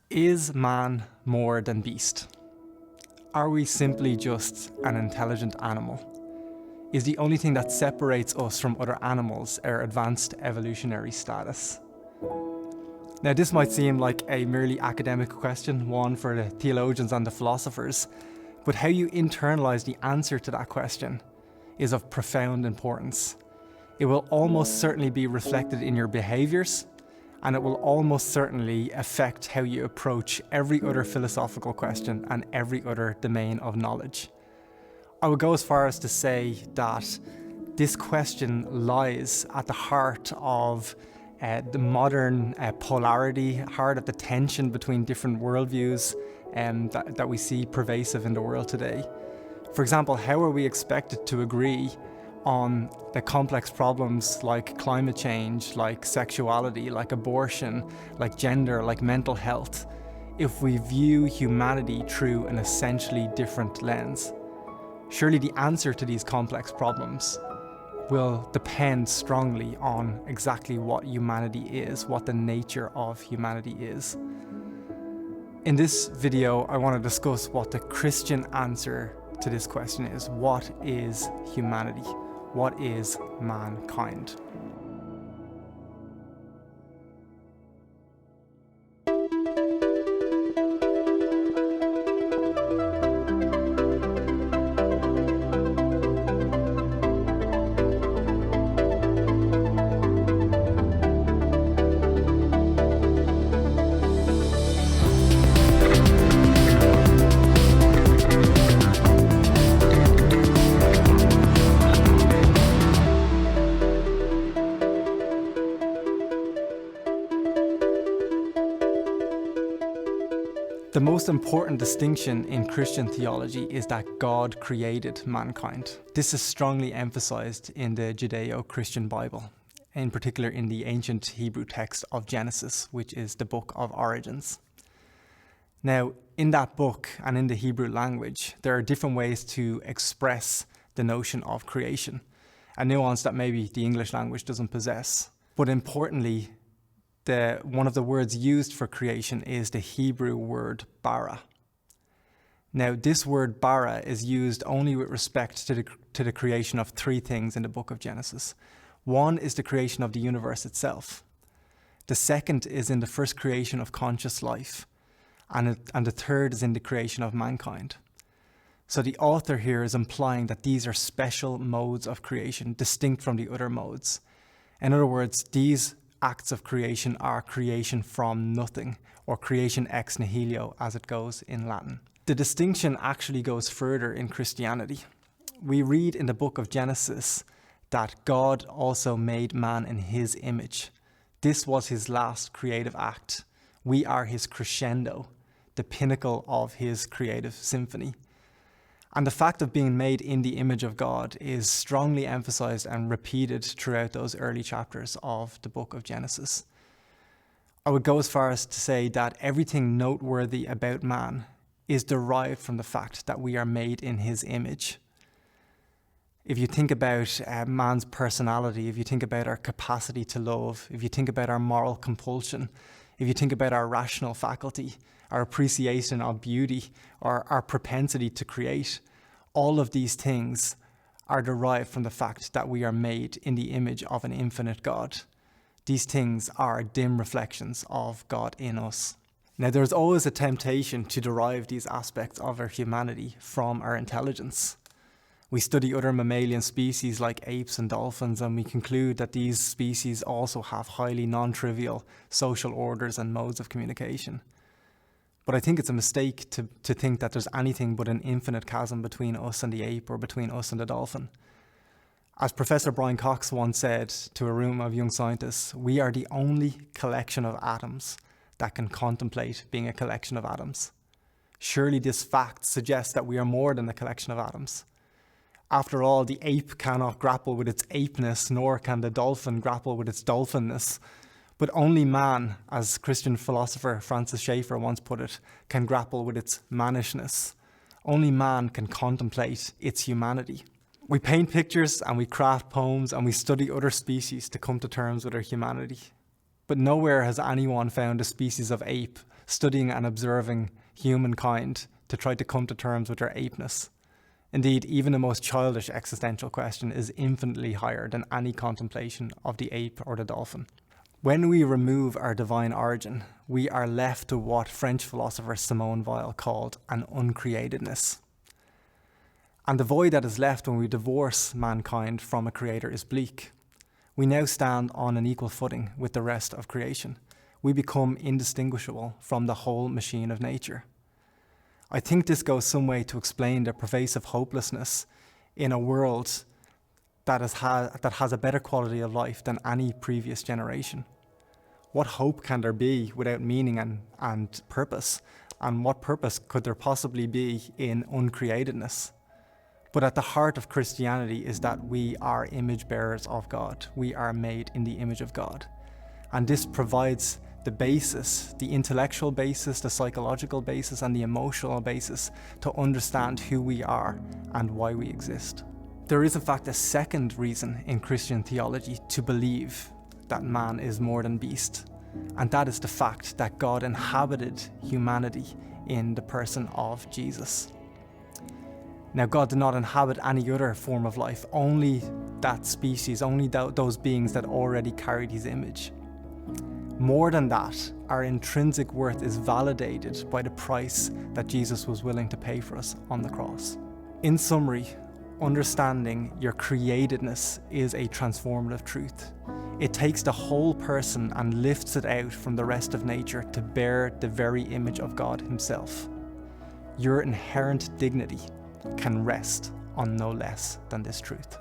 Is man more than beast? Are we simply just an intelligent animal? Is the only thing that separates us from other animals our advanced evolutionary status? Now, this might seem like a merely academic question, one for the theologians and the philosophers, but how you internalize the answer to that question is of profound importance. It will almost certainly be reflected in your behaviours, and it will almost certainly affect how you approach every other philosophical question and every other domain of knowledge. I would go as far as to say that this question lies at the heart of the modern polarity, heart of the tension between different worldviews that we see pervasive in the world today. For example, how are we expected to agree on the complex problems like climate change, like sexuality, like abortion, like gender, like mental health, if we view humanity through an essentially different lens? Surely the answer to these complex problems will depend strongly on exactly what humanity is, what the nature of humanity is. In this video, I want to discuss what the Christian answer to this question is. What is humanity? What is mankind? The most important distinction in Christian theology is that God created mankind. This is strongly emphasized in the Judeo-Christian Bible, in particular in the ancient Hebrew text of Genesis, which is the book of origins. Now, in that book and in the Hebrew language, there are different ways to express the notion of creation, a nuance that maybe the English language doesn't possess. But importantly, one of the words used for creation is the Hebrew word bara. Now, this word bara is used only with respect to the creation of three things in the book of Genesis. One is the creation of the universe itself. The second is in the first creation of conscious life. And the third is in the creation of mankind. So the author here is implying that these are special modes of creation, distinct from the other modes. In other words, these acts of creation are creation from nothing, or creation ex nihilo, as it goes in Latin. The distinction actually goes further in Christianity. We read in the book of Genesis that God also made man in his image. This was his last creative act. We are his crescendo, the pinnacle of his creative symphony. And the fact of being made in the image of God is strongly emphasized and repeated throughout those early chapters of the book of Genesis. I would go as far as to say that everything noteworthy about man is derived from the fact that we are made in his image. If you think about man's personality, if you think about our capacity to love, if you think about our moral compulsion, if you think about our rational faculty, our appreciation of beauty, or our propensity to create, all of these things are derived from the fact that we are made in the image of an infinite God. These things are dim reflections of God in us. Now, there's always a temptation to derive these aspects of our humanity from our intelligence. We study other mammalian species like apes and dolphins, and we conclude that these species also have highly non-trivial social orders and modes of communication. But I think it's a mistake to think that there's anything but an infinite chasm between us and the ape or between us and the dolphin. As Professor Brian Cox once said to a room of young scientists, we are the only collection of atoms that can contemplate being a collection of atoms. Surely this fact suggests that we are more than a collection of atoms. After all, the ape cannot grapple with its apeness, nor can the dolphin grapple with its dolphinness. But only man, as Christian philosopher Francis Schaeffer once put it, can grapple with its mannishness. Only man can contemplate its humanity. We paint pictures and we craft poems and we study other species to come to terms with our humanity. But nowhere has anyone found a species of ape studying and observing humankind to try to come to terms with their apeness. Indeed, even the most childish existential question is infinitely higher than any contemplation of the ape or the dolphin. When we remove our divine origin, we are left to what French philosopher Simone Weil called an uncreatedness. And the void that is left when we divorce mankind from a creator is bleak. We now stand on an equal footing with the rest of creation. We become indistinguishable from the whole machine of nature. I think this goes some way to explain the pervasive hopelessness in a world that has a better quality of life than any previous generation. What hope can there be without meaning and purpose? And what purpose could there possibly be in uncreatedness? But at the heart of Christianity is that we are image bearers of God. We are made in the image of God. And this provides the basis, the intellectual basis, the psychological basis, and the emotional basis to understand who we are and why we exist. There is in fact a second reason in Christian theology to believe that man is more than beast, and that is the fact that God inhabited humanity in the person of Jesus. Now, God did not inhabit any other form of life, only that species, only those beings that already carried his image. More than that, our intrinsic worth is validated by the price that Jesus was willing to pay for us on the cross. In summary, understanding your createdness is a transformative truth. It takes the whole person and lifts it out from the rest of nature to bear the very image of God himself. Your inherent dignity can rest on no less than this truth.